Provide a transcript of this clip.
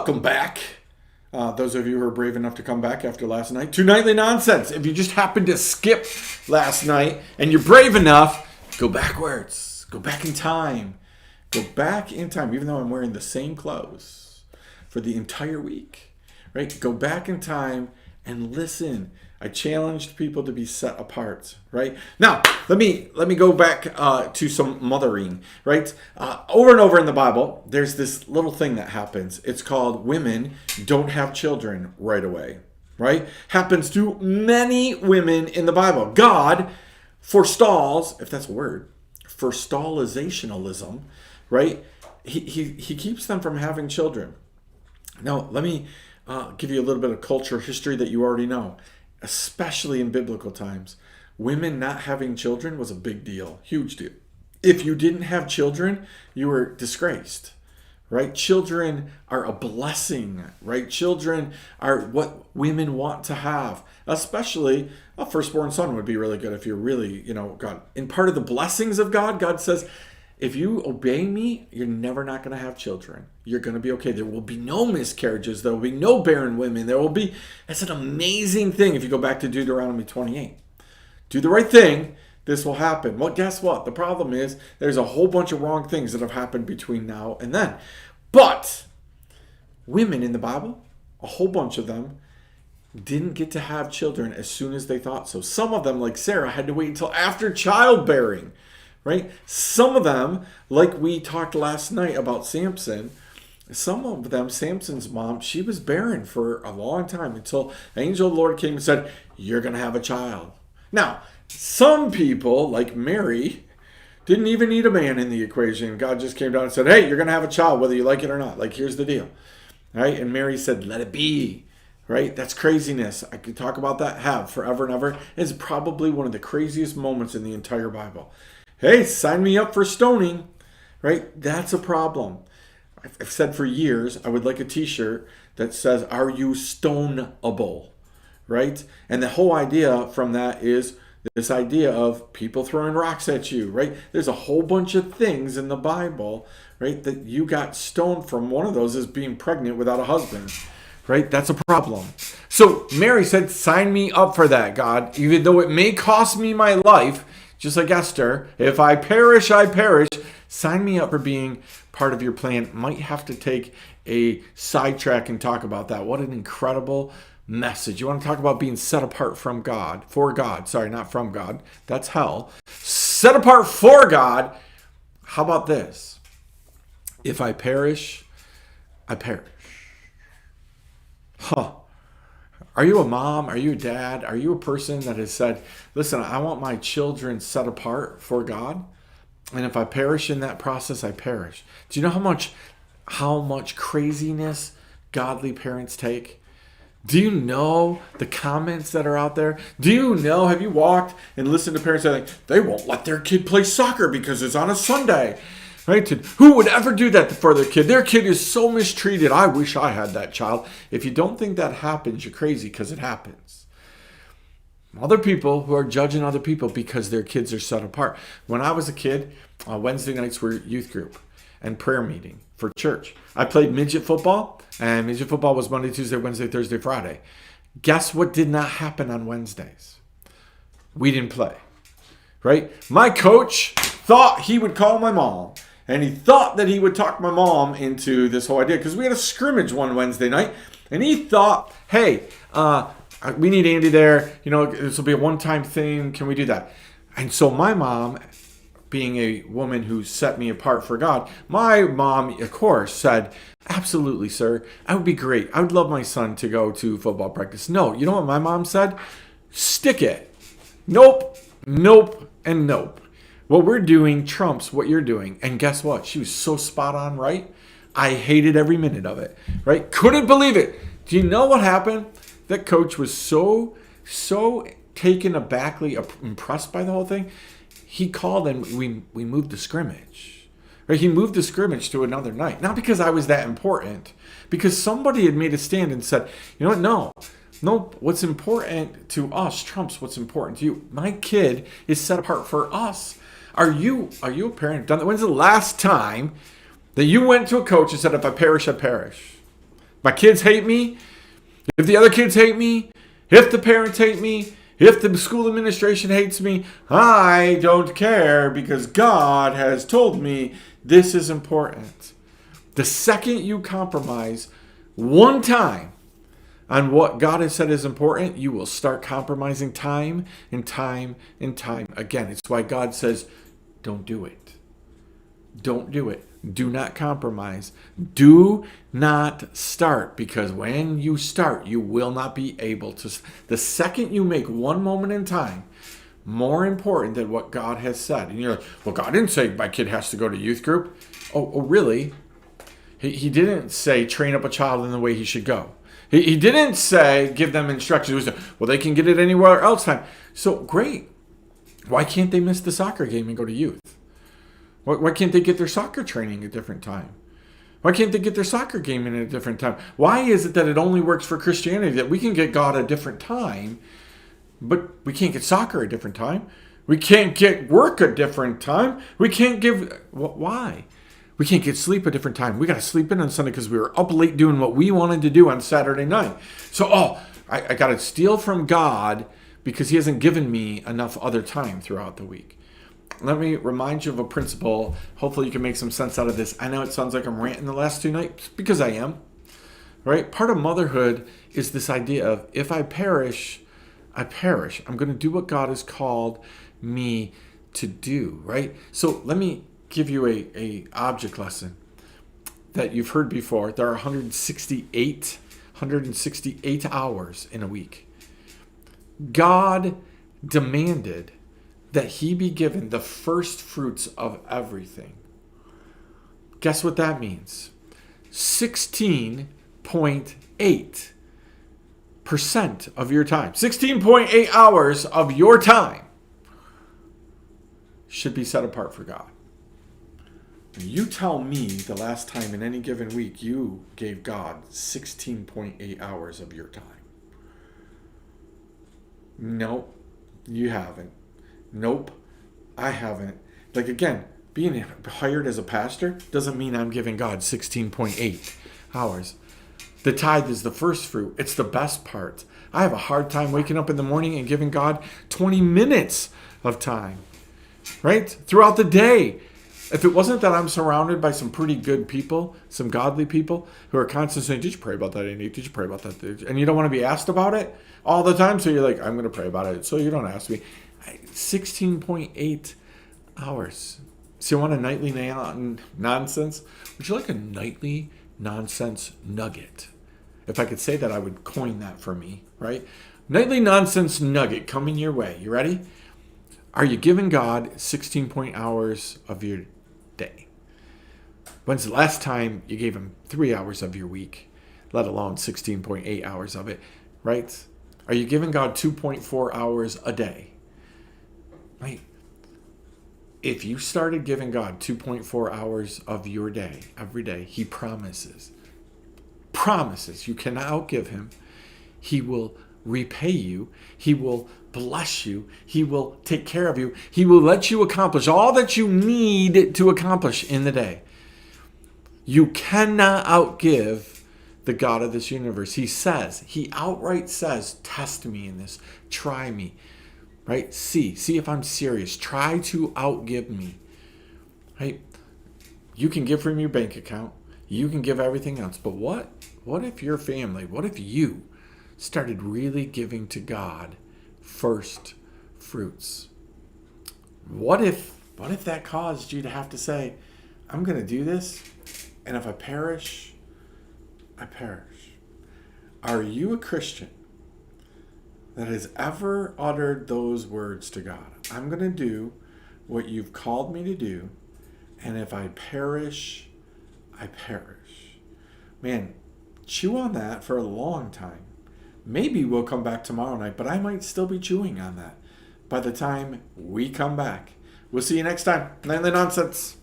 Welcome back. Those of you who are brave enough to come back after last night to Nightly Nonsense. If you just happened to skip last night and you're brave enough, go backwards. Go back in time. Go back in time, even though I'm wearing the same clothes for the entire week. Right? Go back in time and listen. I challenged people to be set apart, right? Now, let me go back to some mothering, right? Over and over in the Bible, there's this little thing that happens. It's called women don't have children right away, right? Happens to many women in the Bible. God forestalls, if that's a word, forestalizationalism, right? He keeps them from having children. Now, let me give you a little bit of culture history that you already know. Especially in biblical times, women not having children was a big deal, huge deal. If you didn't have children, you were disgraced, right? Children are a blessing, right? Children are what women want to have, especially a firstborn son would be really good if you're really, God. And part of the blessings of God, God says, if you obey me, you're never not going to have children. You're going to be okay. There will be no miscarriages. There will be no barren women. It's an amazing thing if you go back to Deuteronomy 28. Do the right thing, this will happen. Well, guess what? The problem is there's a whole bunch of wrong things that have happened between now and then. But women in the Bible, a whole bunch of them, didn't get to have children as soon as they thought so. Some of them, like Sarah, had to wait until after childbearing. Right? Some of them, like we talked last night about Samson, some of them, Samson's mom, she was barren for a long time until the angel of the Lord came and said, you're going to have a child. Now, some people, like Mary, didn't even need a man in the equation. God just came down and said, hey, you're going to have a child, whether you like it or not. Like, here's the deal. Right? And Mary said, let it be. Right? That's craziness. I could talk about that, forever and ever. It's probably one of the craziest moments in the entire Bible. Hey, sign me up for stoning, right? That's a problem. I've said for years, I would like a t-shirt that says, are you stoneable, right? And the whole idea from that is this idea of people throwing rocks at you, right? There's a whole bunch of things in the Bible, right, that you got stoned from. One of those is being pregnant without a husband, right? That's a problem. So Mary said, sign me up for that, God, even though it may cost me my life. Just like Esther, if I perish, I perish. Sign me up for being part of your plan. Might have to take a sidetrack and talk about that. What an incredible message. You want to talk about being set apart from God, for God. Sorry, not from God. That's hell. Set apart for God. How about this? If I perish, I perish. Are you a mom? Are you a dad? Are you a person that has said, listen, I want my children set apart for God, and if I perish in that process, I perish. Do you know how much craziness godly parents take? Do you know the comments that are out there? Do you know, have you walked and listened to parents that think, they won't let their kid play soccer because it's on a Sunday? Right? Who would ever do that for their kid? Their kid is so mistreated. I wish I had that child. If you don't think that happens, you're crazy, because it happens. Other people who are judging other people because their kids are set apart. When I was a kid, Wednesday nights were youth group and prayer meeting for church. I played midget football, and midget football was Monday, Tuesday, Wednesday, Thursday, Friday. Guess what did not happen on Wednesdays? We didn't play. Right? My coach thought he would call my mom. And he thought that he would talk my mom into this whole idea, because we had a scrimmage one Wednesday night. And he thought, hey, we need Andy there. This will be a one-time thing. Can we do that? And so my mom, being a woman who set me apart for God, my mom, of course, said, absolutely, sir. That would be great. I would love my son to go to football practice. No, you know what my mom said? Stick it. Nope, and nope. What we're doing trumps what you're doing. And guess what? She was so spot on, right? I hated every minute of it, right? Couldn't believe it. Do you know what happened? That coach was so taken abackly impressed by the whole thing. He called and we moved the scrimmage. Right? He moved the scrimmage to another night. Not because I was that important. Because somebody had made a stand and said, you know what? No, what's important to us trumps what's important to you. My kid is set apart for us. Are you a parent? Done that? When's the last time that you went to a coach and said, if I perish, I perish? My kids hate me, if the other kids hate me, if the parents hate me, if the school administration hates me, I don't care because God has told me this is important. The second you compromise one time on what God has said is important, you will start compromising time and time and time again. It's why God says, don't do it. Don't do it. Do not compromise. Do not start, because when you start, you will not be able to. The second you make one moment in time more important than what God has said, and you're like, well, God didn't say my kid has to go to youth group. Oh really? He didn't say train up a child in the way he should go. He didn't say give them instructions. Well, they can get it anywhere else time. So great. Why can't they miss the soccer game and go to youth? Why can't they get their soccer training at a different time? Why can't they get their soccer game in at a different time? Why is it that it only works for Christianity, that we can get God a different time, but we can't get soccer a different time? We can't get work a different time. We can't give... Why? We can't get sleep a different time. We got to sleep in on Sunday because we were up late doing what we wanted to do on Saturday night. So, I got to steal from God because he hasn't given me enough other time throughout the week. Let me remind you of a principle. Hopefully you can make some sense out of this. I know it sounds like I'm ranting the last 2 nights, because I am. Right? Part of motherhood is this idea of, if I perish, I perish. I'm going to do what God has called me to do. Right? So let me give you a object lesson that you've heard before. There are 168 hours in a week. God demanded that he be given the first fruits of everything. Guess what that means? 16.8% of your time, 16.8 hours of your time should be set apart for God. You tell me the last time in any given week you gave God 16.8 hours of your time. Nope, you haven't. Nope, I haven't. Like, again, being hired as a pastor doesn't mean I'm giving God 16.8 hours. The tithe is the first fruit. It's the best part. I have a hard time waking up in the morning and giving God 20 minutes of time, right? Throughout the day. If it wasn't that I'm surrounded by some pretty good people, some godly people who are constantly saying, did you pray about that, Andy? Did you pray about that? And you don't want to be asked about it all the time. So you're like, I'm going to pray about it, so you don't ask me. 16.8 hours. So you want a nightly nonsense? Would you like a nightly nonsense nugget? If I could say that, I would coin that for me, right? Nightly nonsense nugget coming your way. You ready? Are you giving God 16 hours of your day? When's the last time you gave him 3 hours of your week, let alone 16.8 hours of it, right? Are you giving God 2.4 hours a day? Right? If you started giving God 2.4 hours of your day every day, he promises, you cannot outgive him. He will repay you. He will bless you. He will take care of you. He will let you accomplish all that you need to accomplish in the day. You cannot outgive the God of this universe. He outright says, test me in this. Try me. Right? See if I'm serious. Try to outgive me. Right? You can give from your bank account. You can give everything else. But what if your family, what if you started really giving to God first fruits? What if that caused you to have to say, I'm going to do this, and if I perish, I perish? Are you a Christian that has ever uttered those words to God? I'm going to do what you've called me to do, and if I perish, I perish. Man, chew on that for a long time. Maybe we'll come back tomorrow night, but I might still be chewing on that by the time we come back. We'll see you next time. Nightly Nonsense.